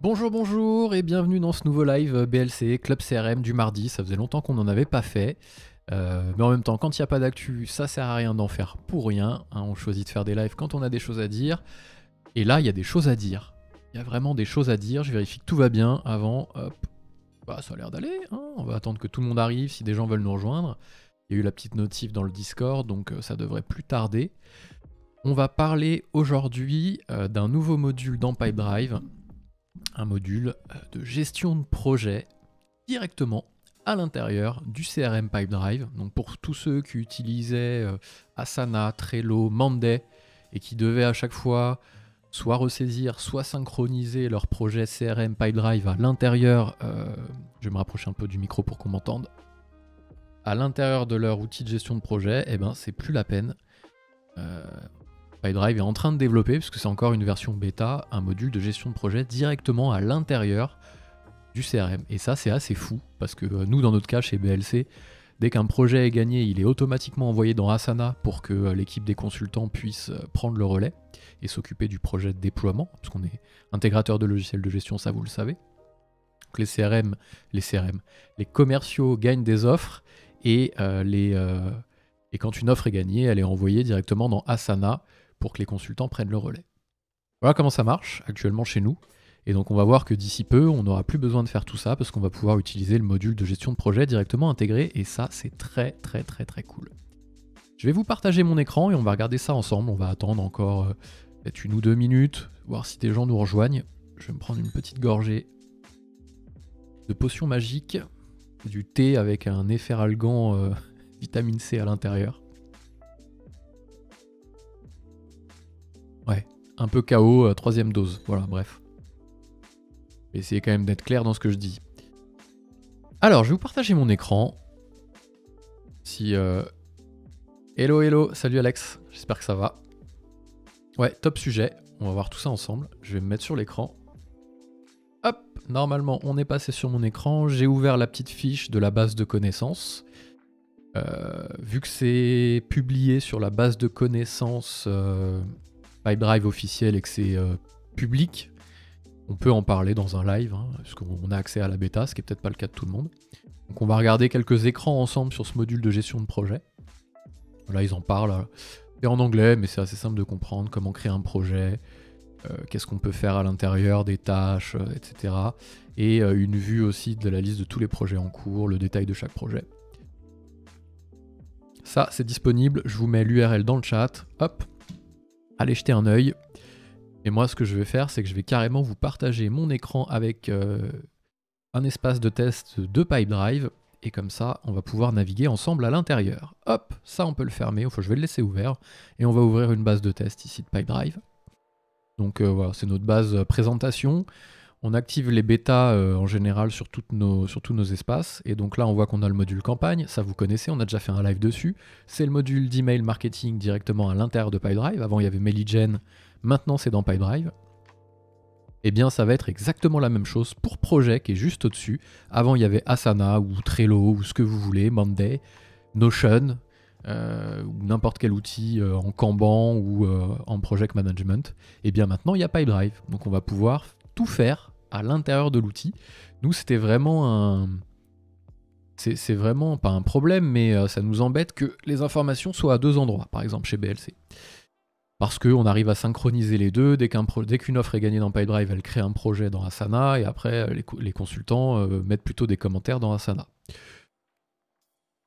Bonjour, bonjour et bienvenue dans ce nouveau live BLC, Club CRM du mardi. Ça faisait longtemps qu'on n'en avait pas fait. Mais en même temps, quand il n'y a pas d'actu, ça sert à rien d'en faire pour rien. Hein. On choisit de faire des lives quand on a des choses à dire. Et là, il y a des choses à dire. Il y a vraiment des choses à dire. Je vérifie que tout va bien avant. Hop. Bah, ça a l'air d'aller. Hein. On va attendre que tout le monde arrive si des gens veulent nous rejoindre. Il y a eu la petite notif dans le Discord, donc ça devrait plus tarder. On va parler aujourd'hui d'un nouveau module dans Pipedrive. Un module de gestion de projet directement à l'intérieur du CRM Pipedrive. Donc pour tous ceux qui utilisaient Asana, Trello, Monday et qui devaient à chaque fois soit ressaisir, soit synchroniser leur projet CRM Pipedrive à l'intérieur, je vais me rapprocher un peu du micro pour qu'on m'entende, à l'intérieur de leur outil de gestion de projet, eh ben c'est plus la peine. Pipedrive est en train de développer, puisque c'est encore une version bêta, un module de gestion de projet directement à l'intérieur du CRM. Et ça, c'est assez fou, parce que nous, dans notre cas, chez BLC, dès qu'un projet est gagné, il est automatiquement envoyé dans Asana pour que l'équipe des consultants puisse prendre le relais et s'occuper du projet de déploiement, parce qu'on est intégrateur de logiciels de gestion, ça vous le savez. Donc les commerciaux gagnent des offres, et quand une offre est gagnée, elle est envoyée directement dans Asana, pour que les consultants prennent le relais. Voilà comment ça marche actuellement chez nous. Et donc on va voir que d'ici peu, on n'aura plus besoin de faire tout ça parce qu'on va pouvoir utiliser le module de gestion de projet directement intégré. Et ça, c'est très très très très cool. Je vais vous partager mon écran et on va regarder ça ensemble. On va attendre encore peut-être 1 ou 2 minutes, voir si des gens nous rejoignent. Je vais me prendre une petite gorgée de potion magique, du thé avec un efferalgan vitamine C à l'intérieur. Ouais, un peu KO, 3ème dose. Voilà, bref. Je vais essayer quand même d'être clair dans ce que je dis. Alors, je vais vous partager mon écran. Hello, hello, salut Alex, j'espère que ça va. Ouais, top sujet, on va voir tout ça ensemble. Je vais me mettre sur l'écran. Hop, normalement, on est passé sur mon écran. J'ai ouvert la petite fiche de la base de connaissances. Vu que c'est publié sur la base de connaissances Pipedrive officiel et que c'est public, on peut en parler dans un live, hein, parce qu'on a accès à la bêta, ce qui est peut-être pas le cas de tout le monde. Donc on va regarder quelques écrans ensemble sur ce module de gestion de projet. Là ils en parlent, c'est en anglais, mais c'est assez simple de comprendre comment créer un projet, qu'est-ce qu'on peut faire à l'intérieur, des tâches, etc. Et une vue aussi de la liste de tous les projets en cours, le détail de chaque projet. Ça c'est disponible, je vous mets l'URL dans le chat, hop. Allez jeter un œil. Et moi, ce que je vais faire, c'est que je vais carrément vous partager mon écran avec un espace de test de Pipedrive. Et comme ça, on va pouvoir naviguer ensemble à l'intérieur. Hop, ça, on peut le fermer. Enfin, je vais le laisser ouvert. Et on va ouvrir une base de test ici de Pipedrive. Donc voilà, c'est notre base présentation. On active les bêtas en général sur tous nos espaces. Et donc là, on voit qu'on a le module campagne. Ça, vous connaissez, on a déjà fait un live dessus. C'est le module d'email marketing directement à l'intérieur de Pipedrive. Avant, il y avait Mailygen. Maintenant, c'est dans Pipedrive. Eh bien, ça va être exactement la même chose pour projet qui est juste au-dessus. Avant, il y avait Asana ou Trello ou ce que vous voulez, Monday, Notion, ou n'importe quel outil en Kanban ou en project management. Et bien maintenant, il y a Pipedrive. Donc, on va pouvoir tout faire à l'intérieur de l'outil. Nous, c'était vraiment c'est vraiment pas un problème, mais ça nous embête que les informations soient à 2 endroits, par exemple chez BLC. Parce qu'on arrive à synchroniser les deux, dès qu'une offre est gagnée dans Pipedrive, elle crée un projet dans Asana, et après les consultants mettent plutôt des commentaires dans Asana.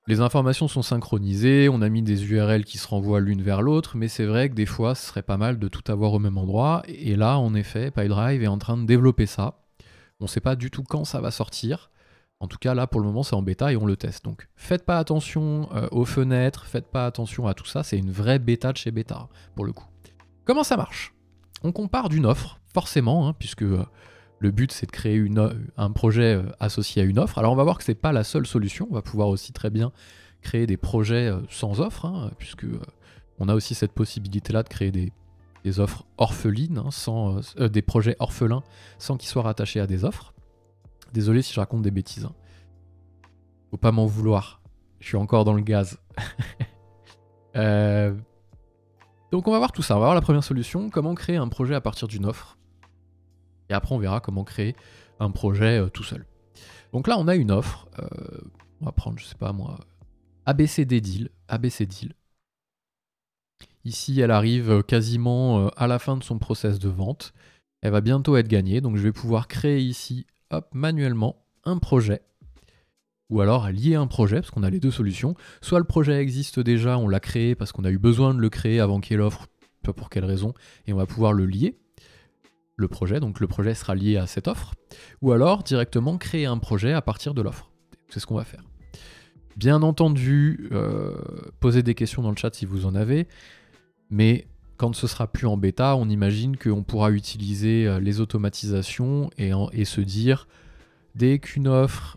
Les informations sont synchronisées, on a mis des URL qui se renvoient l'une vers l'autre, mais c'est vrai que des fois, ce serait pas mal de tout avoir au même endroit, et là, en effet, Pipedrive est en train de développer ça. On ne sait pas du tout quand ça va sortir. En tout cas, là, pour le moment, c'est en bêta et on le teste. Donc, faites pas attention aux fenêtres, faites pas attention à tout ça. C'est une vraie bêta de chez bêta, pour le coup. Comment ça marche? On compare d'une offre, forcément, hein, puisque le but, c'est de créer un projet associé à une offre. Alors, on va voir que c'est pas la seule solution. On va pouvoir aussi très bien créer des projets sans offre, hein, puisque on a aussi cette possibilité-là de créer des offres orphelines, hein, des projets orphelins, sans qu'ils soient rattachés à des offres. Désolé si je raconte des bêtises. Hein. Faut pas m'en vouloir. Je suis encore dans le gaz. Donc on va voir tout ça. On va voir la première solution. Comment créer un projet à partir d'une offre. Et après, on verra comment créer un projet tout seul. Donc là, on a une offre. On va prendre, je sais pas moi, ABCD Deal. Ici, elle arrive quasiment à la fin de son process de vente. Elle va bientôt être gagnée. Donc, je vais pouvoir créer ici, hop, manuellement, un projet. Ou alors lier un projet, parce qu'on a les deux solutions. Soit le projet existe déjà, on l'a créé parce qu'on a eu besoin de le créer avant qu'il y ait l'offre, pas pour quelle raison, et on va pouvoir le lier, le projet, donc le projet sera lié à cette offre. Ou alors directement créer un projet à partir de l'offre. C'est ce qu'on va faire. Bien entendu, posez des questions dans le chat si vous en avez, mais quand ce sera plus en bêta, on imagine qu'on pourra utiliser les automatisations et se dire, dès qu'une offre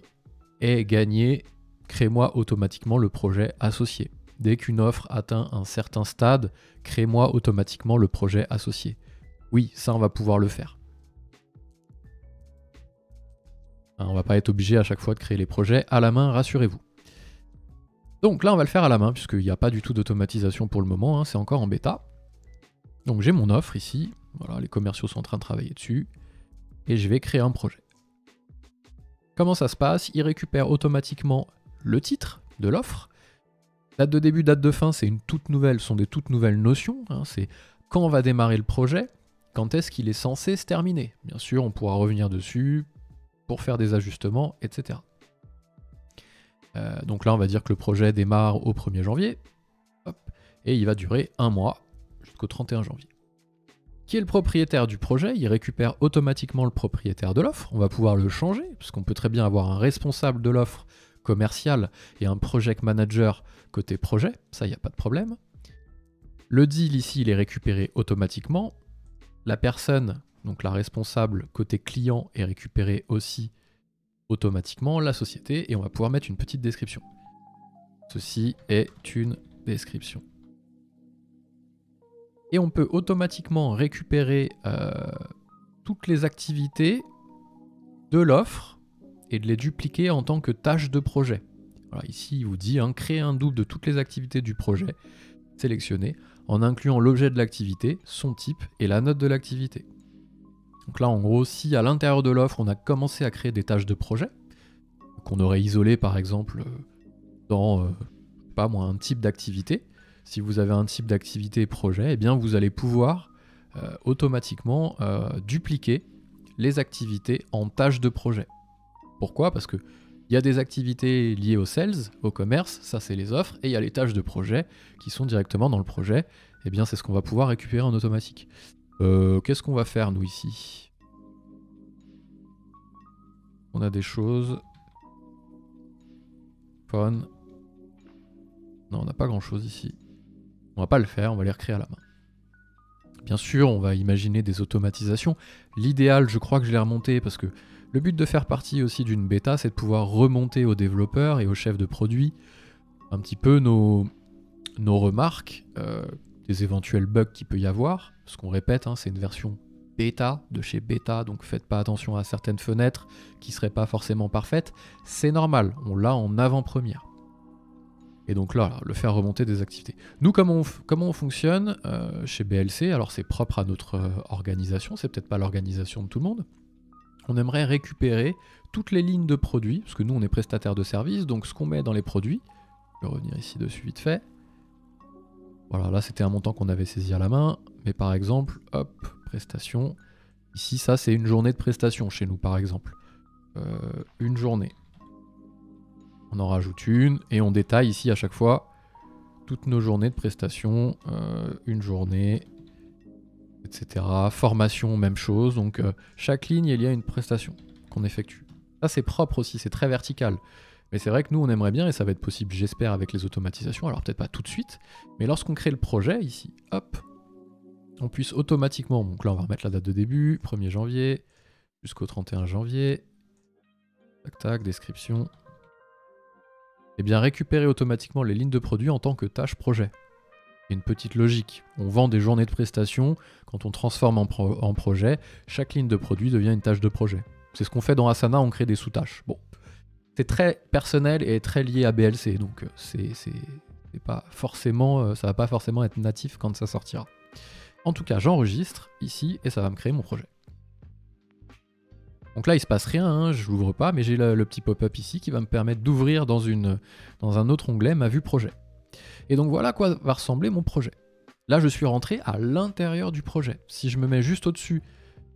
est gagnée, crée-moi automatiquement le projet associé. Dès qu'une offre atteint un certain stade, crée-moi automatiquement le projet associé. Oui, ça on va pouvoir le faire. On va pas être obligé à chaque fois de créer les projets à la main, rassurez-vous. Donc là on va le faire à la main, puisqu'il n'y a pas du tout d'automatisation pour le moment, c'est encore en bêta. Donc j'ai mon offre ici, voilà, les commerciaux sont en train de travailler dessus, et je vais créer un projet. Comment ça se passe? Il récupère automatiquement le titre de l'offre. Date de début, date de fin, sont des toutes nouvelles notions. C'est quand on va démarrer le projet, quand est-ce qu'il est censé se terminer. Bien sûr, on pourra revenir dessus pour faire des ajustements, etc. Donc là, on va dire que le projet démarre au 1er janvier. Hop, et il va durer un mois jusqu'au 31 janvier. Qui est le propriétaire du projet? Il récupère automatiquement le propriétaire de l'offre. On va pouvoir le changer, parce qu'on peut très bien avoir un responsable de l'offre commerciale et un project manager côté projet. Ça, il n'y a pas de problème. Le deal ici, il est récupéré automatiquement. La personne, donc la responsable côté client, est récupérée aussi automatiquement. La société, et on va pouvoir mettre une petite description. Ceci est une description. Et on peut automatiquement récupérer toutes les activités de l'offre et de les dupliquer en tant que tâche de projet. Voilà, ici, il vous dit créer un double de toutes les activités du projet, sélectionné, en incluant l'objet de l'activité, son type et la note de l'activité. Donc là, en gros, si à l'intérieur de l'offre, on a commencé à créer des tâches de projet, qu'on aurait isolé par exemple dans pas moi, un type d'activité, si vous avez un type d'activité projet, eh bien vous allez pouvoir automatiquement dupliquer les activités en tâches de projet. Pourquoi? Parce qu'il y a des activités liées au sales, au commerce, ça c'est les offres, et il y a les tâches de projet qui sont directement dans le projet. Eh bien c'est ce qu'on va pouvoir récupérer en automatique. Qu'est-ce qu'on va faire nous ici? On a des choses. Fun. Non, on n'a pas grand chose ici. On va pas le faire, on va les recréer à la main. Bien sûr, on va imaginer des automatisations. L'idéal, je crois que je l'ai remonté parce que le but de faire partie aussi d'une bêta, c'est de pouvoir remonter aux développeurs et aux chefs de produit un petit peu nos remarques, des éventuels bugs qu'il peut y avoir. Parce qu'on répète, c'est une version bêta de chez bêta, donc faites pas attention à certaines fenêtres qui seraient pas forcément parfaites. C'est normal, on l'a en avant-première. Et donc là, le faire remonter des activités. Nous, comment on fonctionne chez BLC? Alors c'est propre à notre organisation, c'est peut-être pas l'organisation de tout le monde. On aimerait récupérer toutes les lignes de produits, parce que nous on est prestataire de service, donc ce qu'on met dans les produits, je vais revenir ici dessus vite fait. Voilà, là c'était un montant qu'on avait saisi à la main, mais par exemple, hop, prestation. Ici, ça c'est une journée de prestation chez nous par exemple. Une journée. On en rajoute une et on détaille ici à chaque fois toutes nos journées de prestation, une journée, etc. Formation, même chose. Donc chaque ligne, il y a une prestation qu'on effectue. Ça c'est propre aussi, c'est très vertical. Mais c'est vrai que nous on aimerait bien, et ça va être possible j'espère avec les automatisations, alors peut-être pas tout de suite, mais lorsqu'on crée le projet ici, hop, on puisse automatiquement, donc là on va remettre la date de début, 1er janvier jusqu'au 31 janvier, tac tac, description. Et bien récupérer automatiquement les lignes de produits en tant que tâche projet. Il y a une petite logique. On vend des journées de prestation, quand on transforme en projet, chaque ligne de produit devient une tâche de projet. C'est ce qu'on fait dans Asana, on crée des sous-tâches. Bon, c'est très personnel et très lié à BLC, donc c'est pas forcément, ça va pas forcément être natif quand ça sortira. En tout cas, j'enregistre ici et ça va me créer mon projet. Donc là, il se passe rien, hein, je l'ouvre pas, mais j'ai le petit pop-up ici qui va me permettre d'ouvrir dans un autre onglet ma vue projet. Et donc voilà à quoi va ressembler mon projet. Là, je suis rentré à l'intérieur du projet. Si je me mets juste au-dessus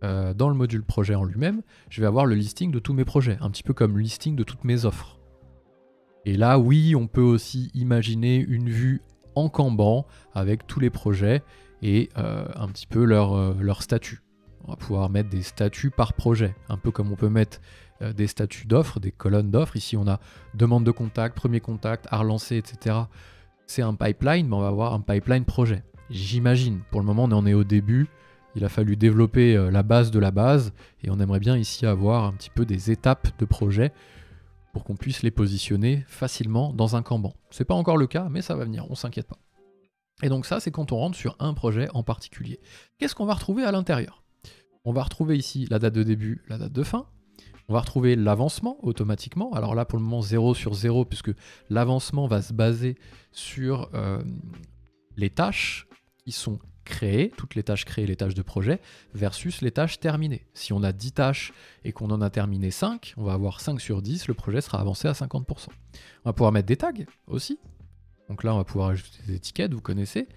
dans le module projet en lui-même, je vais avoir le listing de tous mes projets, un petit peu comme le listing de toutes mes offres. Et là, oui, on peut aussi imaginer une vue en Kanban avec tous les projets et un petit peu leur statut. On va pouvoir mettre des statuts par projet, un peu comme on peut mettre des statuts d'offres, des colonnes d'offres. Ici, on a demande de contact, premier contact, à relancer, etc. C'est un pipeline, mais on va avoir un pipeline projet. J'imagine, pour le moment, on en est au début. Il a fallu développer la base de la base et on aimerait bien ici avoir un petit peu des étapes de projet pour qu'on puisse les positionner facilement dans un Kanban. C'est pas encore le cas, mais ça va venir, on s'inquiète pas. Et donc ça, c'est quand on rentre sur un projet en particulier. Qu'est-ce qu'on va retrouver à l'intérieur ? On va retrouver ici la date de début, la date de fin. On va retrouver l'avancement automatiquement. Alors là, pour le moment, 0 sur 0, puisque l'avancement va se baser sur les tâches qui sont créées, toutes les tâches créées, les tâches de projet, versus les tâches terminées. Si on a 10 tâches et qu'on en a terminé 5, on va avoir 5 sur 10, le projet sera avancé à 50%. On va pouvoir mettre des tags aussi. Donc là, on va pouvoir ajouter des étiquettes, vous connaissez.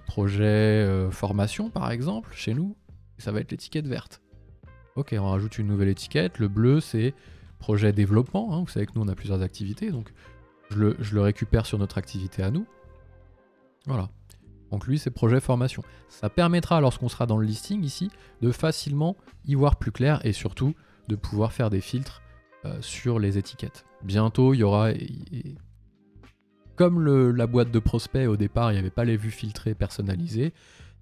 Projet formation, par exemple, chez nous. Ça va être l'étiquette verte. Ok, on rajoute une nouvelle étiquette. Le bleu, c'est projet développement. Hein. Vous savez que nous, on a plusieurs activités. Donc, je le récupère sur notre activité à nous. Voilà. Donc lui, c'est projet formation. Ça permettra, lorsqu'on sera dans le listing ici, de facilement y voir plus clair et surtout de pouvoir faire des filtres sur les étiquettes. Bientôt, il y aura... Comme la boîte de prospect, au départ, il n'y avait pas les vues filtrées personnalisées,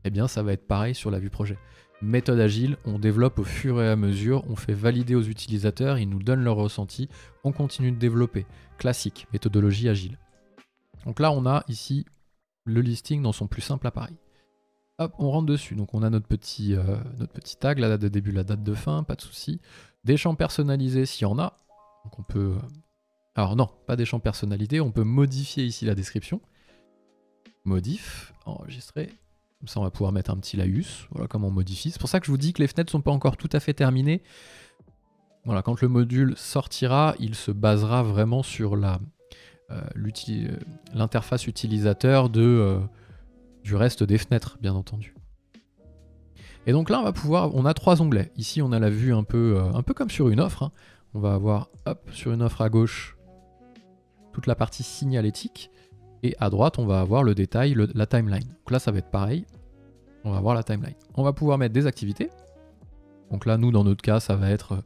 eh bien, ça va être pareil sur la vue projet. Méthode agile, on développe au fur et à mesure, on fait valider aux utilisateurs, ils nous donnent leur ressenti, on continue de développer. Classique, méthodologie agile. Donc là, on a ici le listing dans son plus simple appareil. Hop, on rentre dessus. Donc on a notre petit tag, la date de début, la date de fin, pas de souci. Des champs personnalisés s'il y en a. Donc on peut... Alors non, pas des champs personnalisés, on peut modifier ici la description. Modif, enregistrer. Comme ça, on va pouvoir mettre un petit laïus. Voilà comment on modifie. C'est pour ça que je vous dis que les fenêtres ne sont pas encore tout à fait terminées. Voilà, quand le module sortira, il se basera vraiment sur l'interface utilisateur du reste des fenêtres, bien entendu. Et donc là, on a 3 onglets. Ici, on a la vue un peu comme sur une offre. Hein. On va avoir, hop, sur une offre à gauche, toute la partie signalétique. Et à droite, on va avoir le détail, la timeline. Donc là, ça va être pareil. On va avoir la timeline. On va pouvoir mettre des activités. Donc là, nous, dans notre cas, ça va être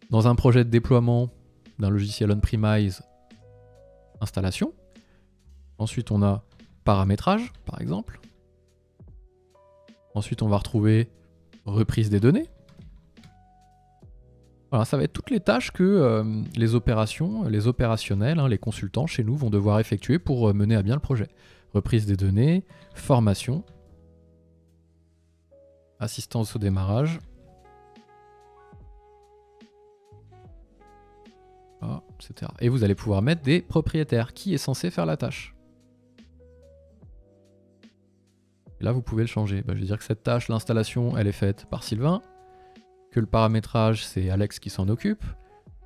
dans un projet de déploiement d'un logiciel on-premise, installation. Ensuite, on a paramétrage, par exemple. Ensuite, on va retrouver reprise des données. Voilà, ça va être toutes les tâches que les opérationnels, hein, les consultants chez nous vont devoir effectuer pour mener à bien le projet. Reprise des données, formation, assistance au démarrage, etc. Et vous allez pouvoir mettre des propriétaires. Qui est censé faire la tâche? Et là, vous pouvez le changer. Je vais dire que cette tâche, l'installation, elle est faite par Sylvain. Que le paramétrage, c'est Alex qui s'en occupe.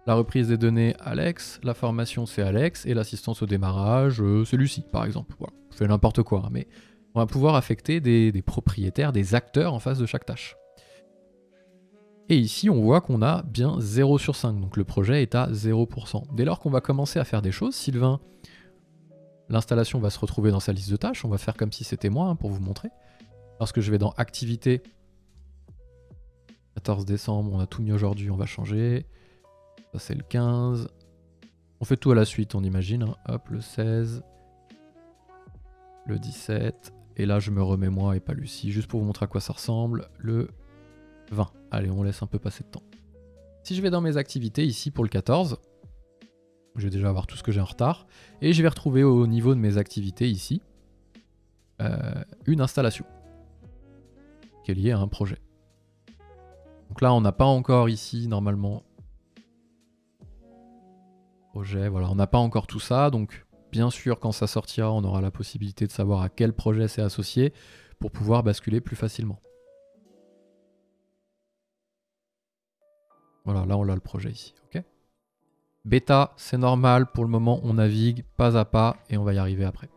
La reprise des données, Alex. La formation, c'est Alex. Et l'assistance au démarrage, c'est Lucie, par exemple. Voilà. Je fais n'importe quoi, hein, mais on va pouvoir affecter des propriétaires, des acteurs en face de chaque tâche. Et ici, on voit qu'on a bien 0 sur 5. Donc le projet est à 0%. Dès lors qu'on va commencer à faire des choses, Sylvain, l'installation va se retrouver dans sa liste de tâches. On va faire comme si c'était moi, hein, pour vous montrer. Lorsque je vais dans Activité, 14 décembre, on a tout mis aujourd'hui, on va changer. Ça, c'est le 15. On fait tout à la suite, on imagine. Hein. Hop, le 16. Le 17. Et là, je me remets moi et pas Lucie, juste pour vous montrer à quoi ça ressemble. Le 20. Allez, on laisse un peu passer de temps. Si je vais dans mes activités, ici, pour le 14, je vais déjà avoir tout ce que j'ai en retard. Et je vais retrouver au niveau de mes activités, ici, une installation qui est liée à un projet. Donc là, on n'a pas encore ici, normalement, projet, voilà, on n'a pas encore tout ça. Donc, bien sûr, quand ça sortira, on aura la possibilité de savoir à quel projet c'est associé pour pouvoir basculer plus facilement. Voilà, là on a le projet ici. Ok. Bêta, c'est normal. Pour le moment, on navigue pas à pas et on va y arriver après.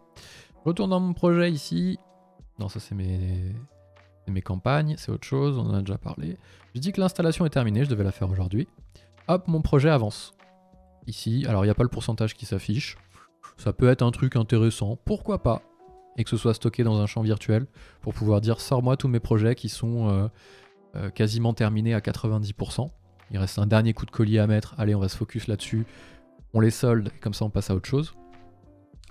Je retourne dans mon projet ici. Non, ça c'est mes campagnes, c'est autre chose, on en a déjà parlé. Je dis que l'installation est terminée, je devais la faire aujourd'hui. Hop, mon projet avance. Ici, alors il n'y a pas le pourcentage qui s'affiche. Ça peut être un truc intéressant, pourquoi pas. Et que ce soit stocké dans un champ virtuel pour pouvoir dire sors-moi tous mes projets qui sont quasiment terminés à 90%. Il reste un dernier coup de collier à mettre, allez on va se focus là-dessus. On les solde et comme ça on passe à autre chose.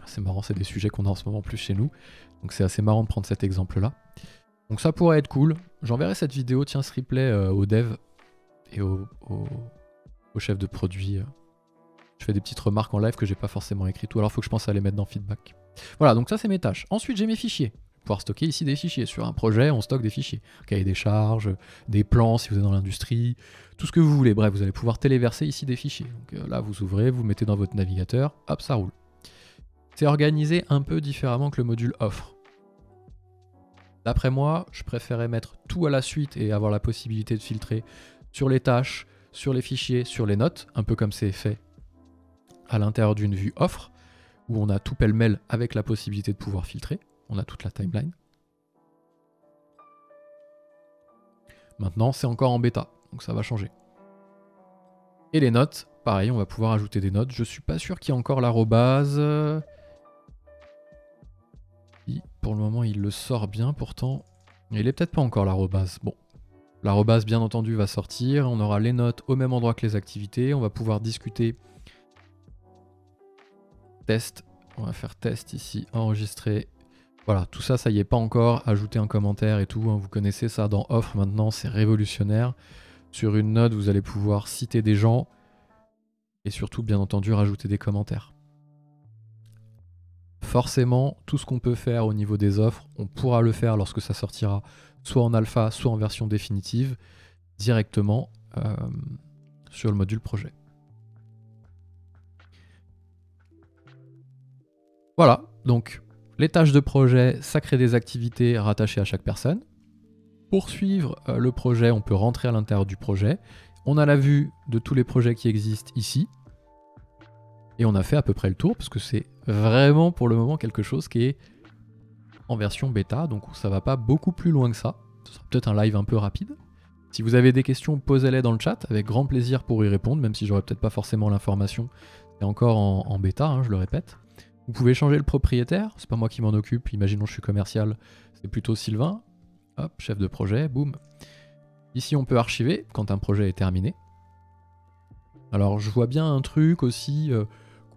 C'est marrant, c'est des sujets qu'on a en ce moment plus chez nous. Donc c'est assez marrant de prendre cet exemple-là. Donc ça pourrait être cool. J'enverrai cette vidéo, tiens, ce replay aux devs et aux chefs de produit. Je fais des petites remarques en live que j'ai pas forcément écrit tout, alors il faut que je pense à les mettre dans feedback. Voilà, donc ça c'est mes tâches. Ensuite j'ai mes fichiers. Pouvoir stocker ici des fichiers. Sur un projet, on stocke des fichiers. Cahier des charges, des plans si vous êtes dans l'industrie, tout ce que vous voulez. Bref, vous allez pouvoir téléverser ici des fichiers. Donc là, vous ouvrez, vous mettez dans votre navigateur, hop, ça roule. C'est organisé un peu différemment que le module offre. D'après moi, je préférais mettre tout à la suite et avoir la possibilité de filtrer sur les tâches, sur les fichiers, sur les notes, un peu comme c'est fait à l'intérieur d'une vue offre, où on a tout pêle-mêle avec la possibilité de pouvoir filtrer. On a toute la timeline. Maintenant, c'est encore en bêta, donc ça va changer. Et les notes, pareil, on va pouvoir ajouter des notes. Je suis pas sûr qu'il y ait encore l'arrobase. Pour le moment, il le sort bien pourtant. Il est peut-être pas encore l'arrobase. Bon, l'arrobase, bien entendu, va sortir. On aura les notes au même endroit que les activités. On va pouvoir discuter. Test. On va faire test ici, enregistrer. Voilà, tout ça, ça y est pas encore. Ajouter un commentaire et tout. Hein. Vous connaissez ça dans Offre maintenant, c'est révolutionnaire. Sur une note, vous allez pouvoir citer des gens. Et surtout, bien entendu, rajouter des commentaires. Forcément, tout ce qu'on peut faire au niveau des offres, on pourra le faire lorsque ça sortira, soit en alpha, soit en version définitive, directement sur le module projet. Voilà, donc les tâches de projet, ça crée des activités rattachées à chaque personne. Pour suivre le projet, on peut rentrer à l'intérieur du projet. On a la vue de tous les projets qui existent ici. Et on a fait à peu près le tour, parce que c'est vraiment pour le moment quelque chose qui est en version bêta, donc ça va pas beaucoup plus loin que ça. Ce sera peut-être un live un peu rapide. Si vous avez des questions, posez-les dans le chat, avec grand plaisir pour y répondre, même si j'aurai peut-être pas forcément l'information. C'est encore en bêta, hein, je le répète. Vous pouvez changer le propriétaire, c'est pas moi qui m'en occupe, imaginons je suis commercial, c'est plutôt Sylvain. Hop, chef de projet, boum. Ici on peut archiver quand un projet est terminé. Alors je vois bien un truc aussi,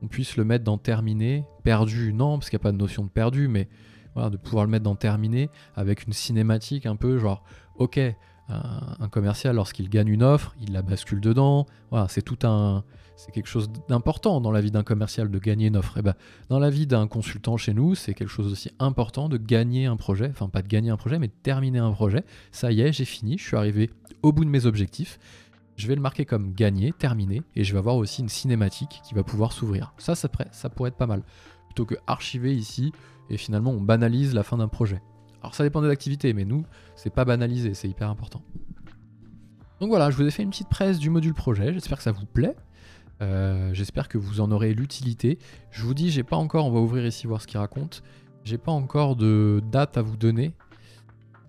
qu'on puisse le mettre dans terminé, perdu, non, parce qu'il n'y a pas de notion de perdu, mais voilà, de pouvoir le mettre dans terminé avec une cinématique un peu genre, ok, un commercial lorsqu'il gagne une offre, il la bascule dedans, voilà, c'est quelque chose d'important dans la vie d'un commercial de gagner une offre. Et ben, dans la vie d'un consultant chez nous, c'est quelque chose aussi important de gagner un projet, enfin pas de gagner un projet, mais de terminer un projet. Ça y est, j'ai fini, je suis arrivé au bout de mes objectifs. Je vais le marquer comme gagné, terminé, et je vais avoir aussi une cinématique qui va pouvoir s'ouvrir. Ça pourrait être pas mal. Plutôt que archiver ici, et finalement on banalise la fin d'un projet. Alors ça dépend de l'activité, mais nous, c'est pas banalisé, c'est hyper important. Donc voilà, je vous ai fait une petite presse du module projet, j'espère que ça vous plaît. J'espère que vous en aurez l'utilité. Je vous dis, j'ai pas encore, on va ouvrir ici voir ce qu'il raconte, j'ai pas encore de date à vous donner.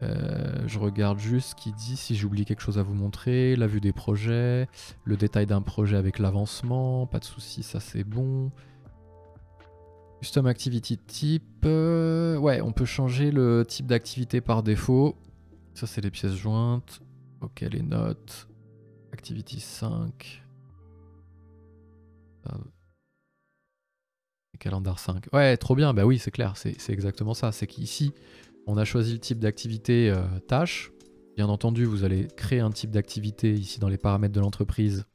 Je regarde juste ce qu'il dit, si j'oublie quelque chose à vous montrer, la vue des projets, le détail d'un projet avec l'avancement, pas de souci, ça c'est bon. Custom activity type, ouais, on peut changer le type d'activité par défaut. Ça c'est les pièces jointes, ok, les notes, activity 5. Et calendar 5. Ouais, trop bien, bah oui, c'est clair, c'est exactement ça, c'est qu'ici, on a choisi le type d'activité tâche. Bien entendu, vous allez créer un type d'activité ici dans les paramètres de l'entreprise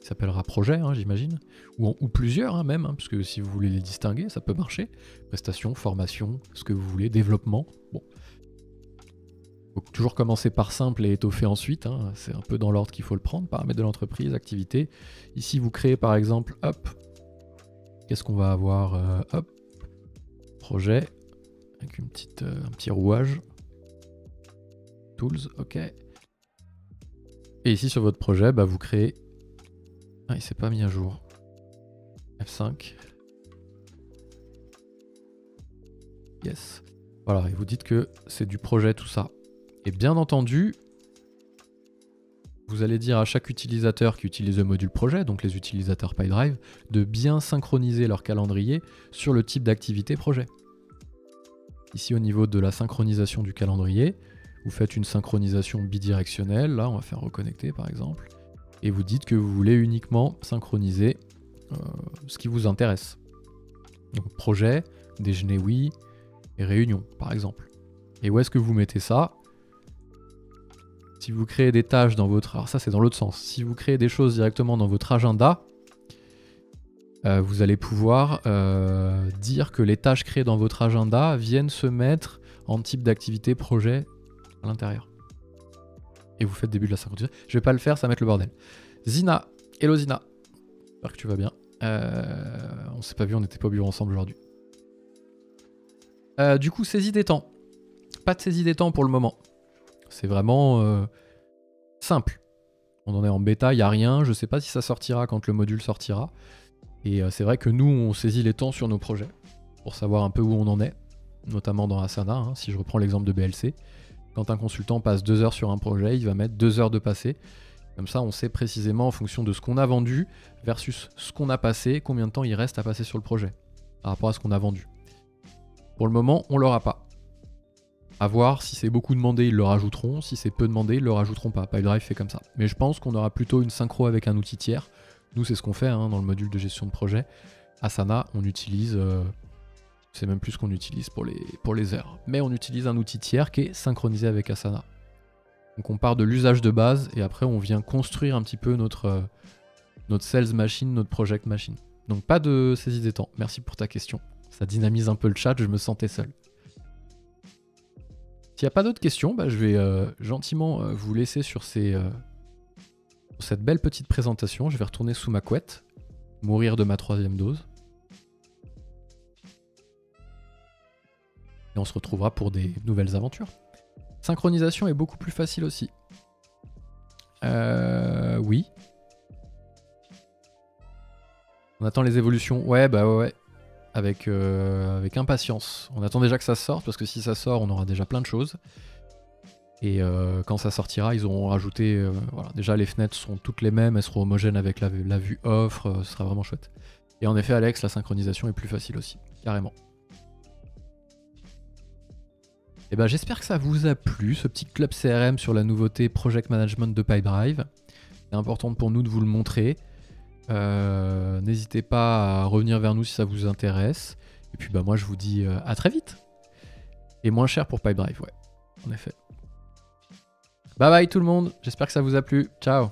qui s'appellera projet, hein, j'imagine. Ou plusieurs, hein, même, hein, parce que si vous voulez les distinguer, ça peut marcher. Prestation, formation, ce que vous voulez, développement. Bon. Faut toujours commencer par simple et étoffer ensuite. Hein. C'est un peu dans l'ordre qu'il faut le prendre. Paramètres de l'entreprise, activité. Ici, vous créez par exemple, hop, qu'est-ce qu'on va avoir hop, projet. Avec un petit rouage. Tools, ok. Et ici sur votre projet, bah, vous créez... Ah, il s'est pas mis à jour. F5. Yes. Voilà, et vous dites que c'est du projet tout ça. Et bien entendu, vous allez dire à chaque utilisateur qui utilise le module projet, donc les utilisateurs PyDrive, de bien synchroniser leur calendrier sur le type d'activité projet. Ici au niveau de la synchronisation du calendrier, vous faites une synchronisation bidirectionnelle, là on va faire reconnecter par exemple, et vous dites que vous voulez uniquement synchroniser ce qui vous intéresse. Donc projet, déjeuner oui, et réunion par exemple. Et où est-ce que vous mettez ça? Si vous créez des tâches dans votre... Alors ça c'est dans l'autre sens. Si vous créez des choses directement dans votre agenda, vous allez pouvoir dire que les tâches créées dans votre agenda viennent se mettre en type d'activité projet à l'intérieur. Et vous faites début de la synchronisation. Je vais pas le faire, ça va mettre le bordel. Zina, hello Zina. J'espère que tu vas bien. On s'est pas vu, on n'était pas au bureau ensemble aujourd'hui. Du coup, saisie des temps. Pas de saisie des temps pour le moment. C'est vraiment simple. On en est en bêta, il n'y a rien. Je ne sais pas si ça sortira quand le module sortira. Et c'est vrai que nous, on saisit les temps sur nos projets pour savoir un peu où on en est, notamment dans Asana. Hein, si je reprends l'exemple de BLC, quand un consultant passe 2 heures sur un projet, il va mettre 2 heures de passé. Comme ça, on sait précisément en fonction de ce qu'on a vendu versus ce qu'on a passé, combien de temps il reste à passer sur le projet par rapport à ce qu'on a vendu. Pour le moment, on ne l'aura pas. À voir, si c'est beaucoup demandé, ils le rajouteront. Si c'est peu demandé, ils le rajouteront pas. PyDrive fait comme ça. Mais je pense qu'on aura plutôt une synchro avec un outil tiers. Nous, c'est ce qu'on fait hein, dans le module de gestion de projet. Asana, on utilise... c'est même plus ce qu'on utilise pour les heures. Mais on utilise un outil tiers qui est synchronisé avec Asana. Donc on part de l'usage de base et après on vient construire un petit peu notre sales machine, notre project machine. Donc pas de saisie des temps. Merci pour ta question. Ça dynamise un peu le chat, je me sentais seul. S'il n'y a pas d'autres questions, bah, je vais gentiment vous laisser sur cette belle petite présentation. Je vais retourner sous ma couette, mourir de ma 3e dose. Et on se retrouvera pour des nouvelles aventures. Synchronisation est beaucoup plus facile aussi. Oui. On attend les évolutions. Ouais, bah ouais. Avec impatience. On attend déjà que ça sorte, parce que si ça sort, on aura déjà plein de choses. Et quand ça sortira, ils auront rajouté... voilà. Déjà, les fenêtres sont toutes les mêmes, elles seront homogènes avec la vue offre, ce sera vraiment chouette. Et en effet, Alex, la synchronisation est plus facile aussi, carrément. Et ben, j'espère que ça vous a plu, ce petit club CRM sur la nouveauté Project Management de PyDrive. C'est important pour nous de vous le montrer. N'hésitez pas à revenir vers nous si ça vous intéresse. Et puis bah moi je vous dis à très vite. Et moins cher pour PyDrive, ouais, en effet. Bye bye tout le monde, j'espère que ça vous a plu. Ciao.